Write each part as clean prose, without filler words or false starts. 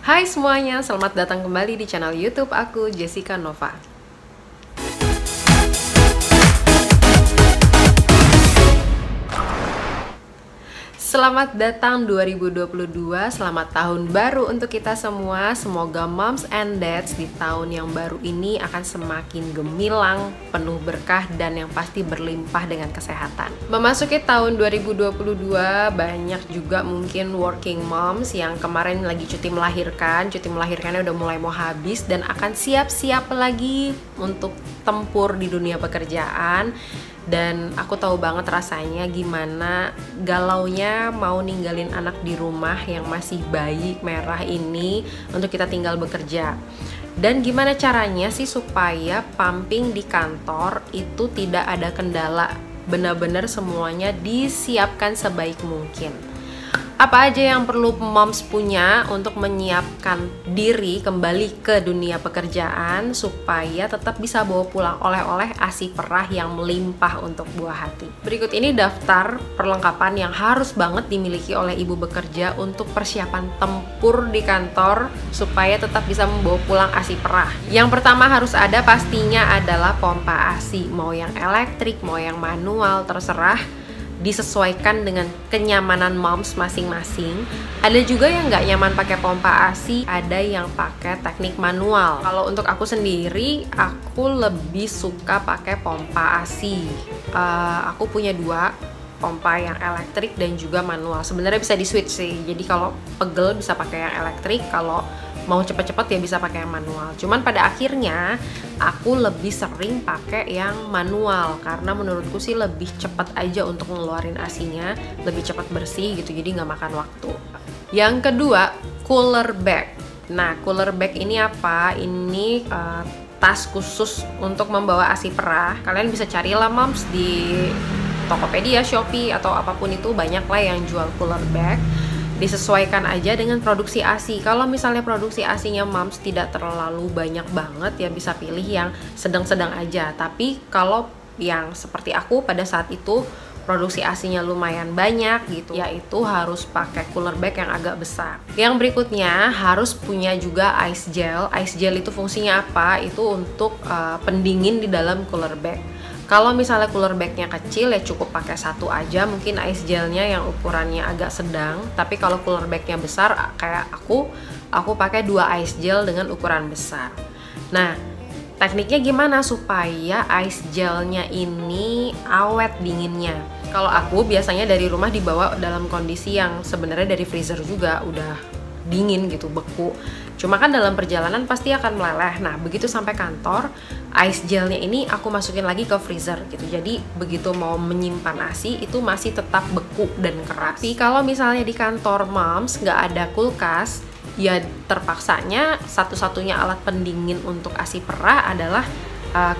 Hai semuanya, selamat datang kembali di channel YouTube aku, Jessica Nova. Selamat datang 2022, selamat tahun baru untuk kita semua. Semoga moms and dads di tahun yang baru ini akan semakin gemilang, penuh berkah, dan yang pasti berlimpah dengan kesehatan. Memasuki tahun 2022, banyak juga mungkin working moms yang kemarin lagi cuti melahirkannya udah mulai mau habis dan akan siap-siap lagi untuk tempur di dunia pekerjaan. Dan aku tahu banget rasanya gimana galaunya mau ninggalin anak di rumah yang masih bayi merah ini untuk kita tinggal bekerja. Dan gimana caranya sih supaya pumping di kantor itu tidak ada kendala, benar-benar semuanya disiapkan sebaik mungkin. Apa aja yang perlu moms punya untuk menyiapkan diri kembali ke dunia pekerjaan supaya tetap bisa bawa pulang oleh-oleh ASI perah yang melimpah untuk buah hati. Berikut ini daftar perlengkapan yang harus banget dimiliki oleh ibu bekerja untuk persiapan tempur di kantor supaya tetap bisa membawa pulang ASI perah. Yang pertama harus ada pastinya adalah pompa ASI, mau yang elektrik, mau yang manual, terserah. Disesuaikan dengan kenyamanan moms masing-masing. Ada juga yang nggak nyaman pakai pompa ASI, ada yang pakai teknik manual. Kalau untuk aku sendiri, aku lebih suka pakai pompa ASI. Aku punya dua, pompa yang elektrik dan juga manual. Sebenarnya bisa di switch sih. Jadi kalau pegel bisa pakai yang elektrik, kalau mau cepet-cepet ya bisa pakai yang manual. Cuman pada akhirnya aku lebih sering pakai yang manual karena menurutku sih lebih cepat aja untuk ngeluarin asinya, lebih cepat bersih gitu, jadi nggak makan waktu. Yang kedua, cooler bag. Nah, cooler bag ini apa? Ini tas khusus untuk membawa ASI perah. Kalian bisa carilah moms di Tokopedia, Shopee atau apapun itu, banyak lah yang jual cooler bag. Disesuaikan aja dengan produksi ASI. Kalau misalnya produksi ASInya moms tidak terlalu banyak banget ya bisa pilih yang sedang-sedang aja. Tapi kalau yang seperti aku pada saat itu produksi ASInya lumayan banyak gitu, yaitu harus pakai cooler bag yang agak besar. Yang berikutnya harus punya juga ice gel. Ice gel itu fungsinya apa? Itu untuk pendingin di dalam cooler bag. Kalau misalnya cooler bagnya kecil ya cukup pakai satu aja, mungkin ice gelnya yang ukurannya agak sedang. Tapi kalau cooler bagnya besar kayak aku pakai dua ice gel dengan ukuran besar. Nah, tekniknya gimana supaya ice gelnya ini awet dinginnya? Kalau aku biasanya dari rumah dibawa dalam kondisi yang sebenarnya dari freezer juga udah dingin gitu, beku. Cuma kan dalam perjalanan pasti akan meleleh. Nah, begitu sampai kantor, ice gelnya ini aku masukin lagi ke freezer gitu. Jadi begitu mau menyimpan ASI itu masih tetap beku dan keras. Tapi kalau misalnya di kantor moms nggak ada kulkas, ya terpaksanya satu-satunya alat pendingin untuk ASI perah adalah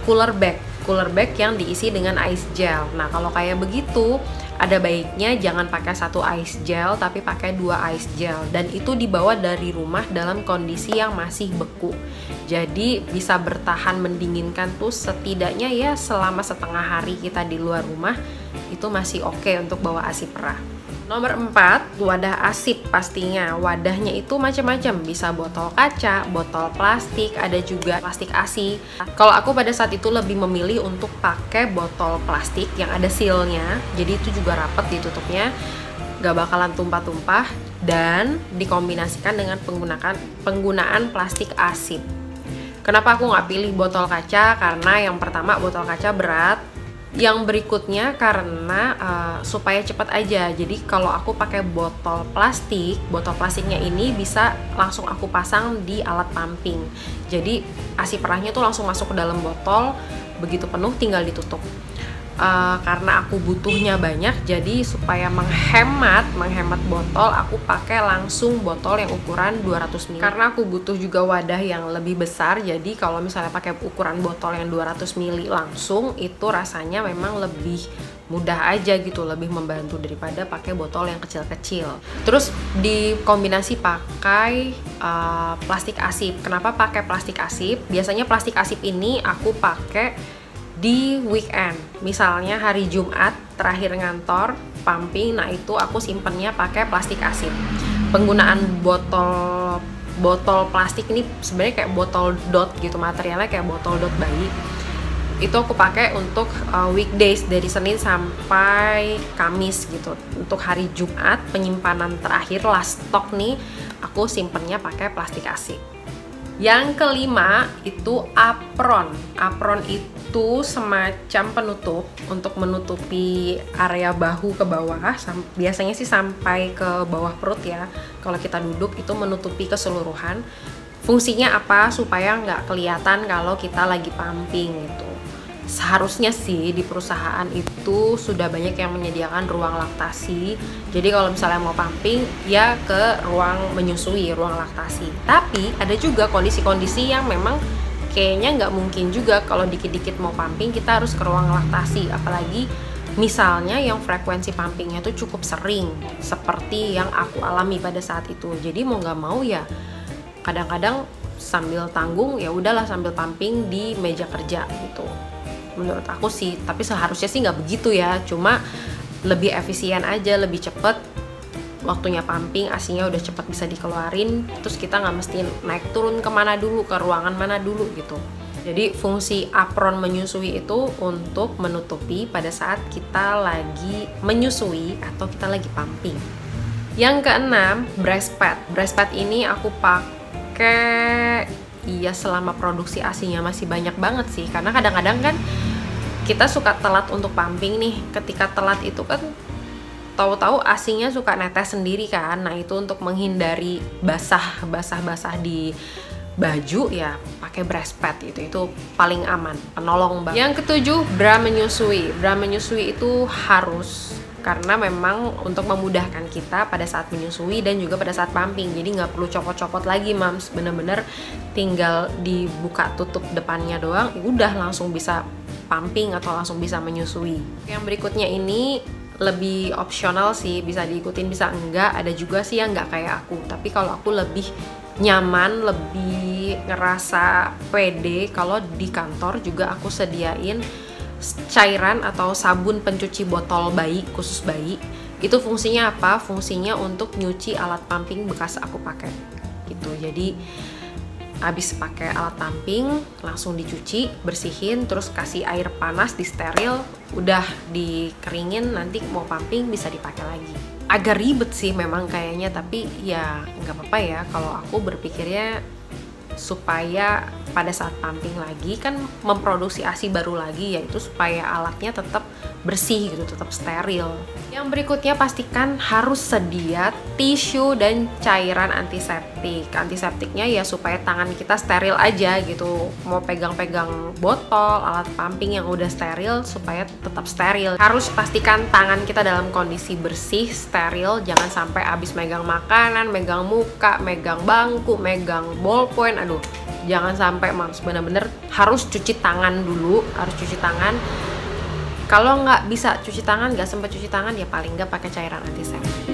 cooler bag. Cooler bag yang diisi dengan ice gel. Nah, kalau kayak begitu ada baiknya jangan pakai satu ice gel tapi pakai dua ice gel, dan itu dibawa dari rumah dalam kondisi yang masih beku. Jadi bisa bertahan mendinginkan tuh setidaknya ya selama setengah hari kita di luar rumah itu masih oke untuk bawa ASI perah. Nomor 4, wadah asip pastinya. Wadahnya itu macam-macam, bisa botol kaca, botol plastik, ada juga plastik ASI. Kalau aku pada saat itu lebih memilih untuk pakai botol plastik yang ada sealnya, jadi itu juga rapat ditutupnya, gak bakalan tumpah-tumpah, dan dikombinasikan dengan penggunaan plastik asip. Kenapa aku nggak pilih botol kaca? Karena yang pertama botol kaca berat. Yang berikutnya karena supaya cepat aja. Jadi kalau aku pakai botol plastiknya ini bisa langsung aku pasang di alat pumping. Jadi ASI perahnya tuh langsung masuk ke dalam botol, begitu penuh tinggal ditutup. Karena aku butuhnya banyak, jadi supaya menghemat botol, aku pakai langsung botol yang ukuran 200 ml. Karena aku butuh juga wadah yang lebih besar, jadi kalau misalnya pakai ukuran botol yang 200 ml langsung, itu rasanya memang lebih mudah aja gitu, lebih membantu daripada pakai botol yang kecil-kecil. Terus dikombinasi pakai plastik asip. Kenapa pakai plastik asip? Biasanya plastik asip ini aku pakai di weekend, misalnya hari Jumat terakhir ngantor pumping, nah itu aku simpennya pakai plastik asip. Penggunaan botol botol plastik ini sebenarnya kayak botol dot gitu, materialnya kayak botol dot bayi. Itu aku pakai untuk weekdays dari Senin sampai Kamis gitu. Untuk hari Jumat penyimpanan terakhir last stock nih, aku simpennya pakai plastik AC. Yang kelima itu apron. Apron itu semacam penutup untuk menutupi area bahu ke bawah. Biasanya sih sampai ke bawah perut ya. Kalau kita duduk itu menutupi keseluruhan. Fungsinya apa? Supaya nggak kelihatan kalau kita lagi pumping gitu. Seharusnya sih di perusahaan itu sudah banyak yang menyediakan ruang laktasi. Jadi kalau misalnya mau pumping ya ke ruang menyusui, ruang laktasi. Tapi ada juga kondisi-kondisi yang memang kayaknya nggak mungkin juga kalau dikit-dikit mau pumping kita harus ke ruang laktasi. Apalagi misalnya yang frekuensi pumpingnya itu cukup sering seperti yang aku alami pada saat itu. Jadi mau nggak mau ya kadang-kadang sambil tanggung ya udahlah sambil pumping di meja kerja gitu. Menurut aku sih, tapi seharusnya sih nggak begitu ya, cuma lebih efisien aja, lebih cepet waktunya pumping, AC-nya udah cepet bisa dikeluarin, terus kita nggak mesti naik turun kemana dulu, ke ruangan mana dulu gitu. Jadi fungsi apron menyusui itu untuk menutupi pada saat kita lagi menyusui atau kita lagi pumping. Yang keenam, breast pad. Breast pad ini aku pakai iya selama produksi AC-nya masih banyak banget sih, karena kadang-kadang kan kita suka telat untuk pumping nih. Ketika telat itu kan tahu-tahu AC-nya suka netes sendiri kan. Nah itu untuk menghindari basah di baju ya pakai breast pad itu paling aman, penolong banget. Yang ketujuh, bra menyusui. Bra menyusui itu harus, karena memang untuk memudahkan kita pada saat menyusui dan juga pada saat pumping. Jadi nggak perlu copot-copot lagi mams, bener-bener tinggal dibuka tutup depannya doang, udah langsung bisa pumping atau langsung bisa menyusui. Yang berikutnya ini lebih opsional sih, bisa diikutin bisa enggak. Ada juga sih yang nggak kayak aku, tapi kalau aku lebih nyaman, lebih ngerasa pede kalau di kantor juga aku sediain cairan atau sabun pencuci botol bayi khusus bayi. Itu fungsinya apa? Fungsinya untuk nyuci alat pumping bekas aku pakai gitu. Jadi habis pakai alat pumping langsung dicuci, bersihin, terus kasih air panas, di steril, udah dikeringin, nanti mau pumping bisa dipakai lagi. Agak ribet sih memang kayaknya, tapi ya nggak apa-apa ya. Kalau aku berpikirnya supaya pada saat pumping lagi kan memproduksi ASI baru lagi, yaitu supaya alatnya tetap bersih gitu, tetap steril. Yang berikutnya pastikan harus sedia tisu dan cairan antiseptik. Antiseptiknya ya supaya tangan kita steril aja gitu. Mau pegang-pegang botol, alat pumping yang udah steril supaya tetap steril. Harus pastikan tangan kita dalam kondisi bersih, steril. Jangan sampai abis megang makanan, megang muka, megang bangku, megang ballpoint. Aduh, jangan sampai mams, bener-bener harus cuci tangan dulu, harus cuci tangan. Kalau nggak bisa cuci tangan, nggak sempat cuci tangan, ya paling nggak pakai cairan antiseptik.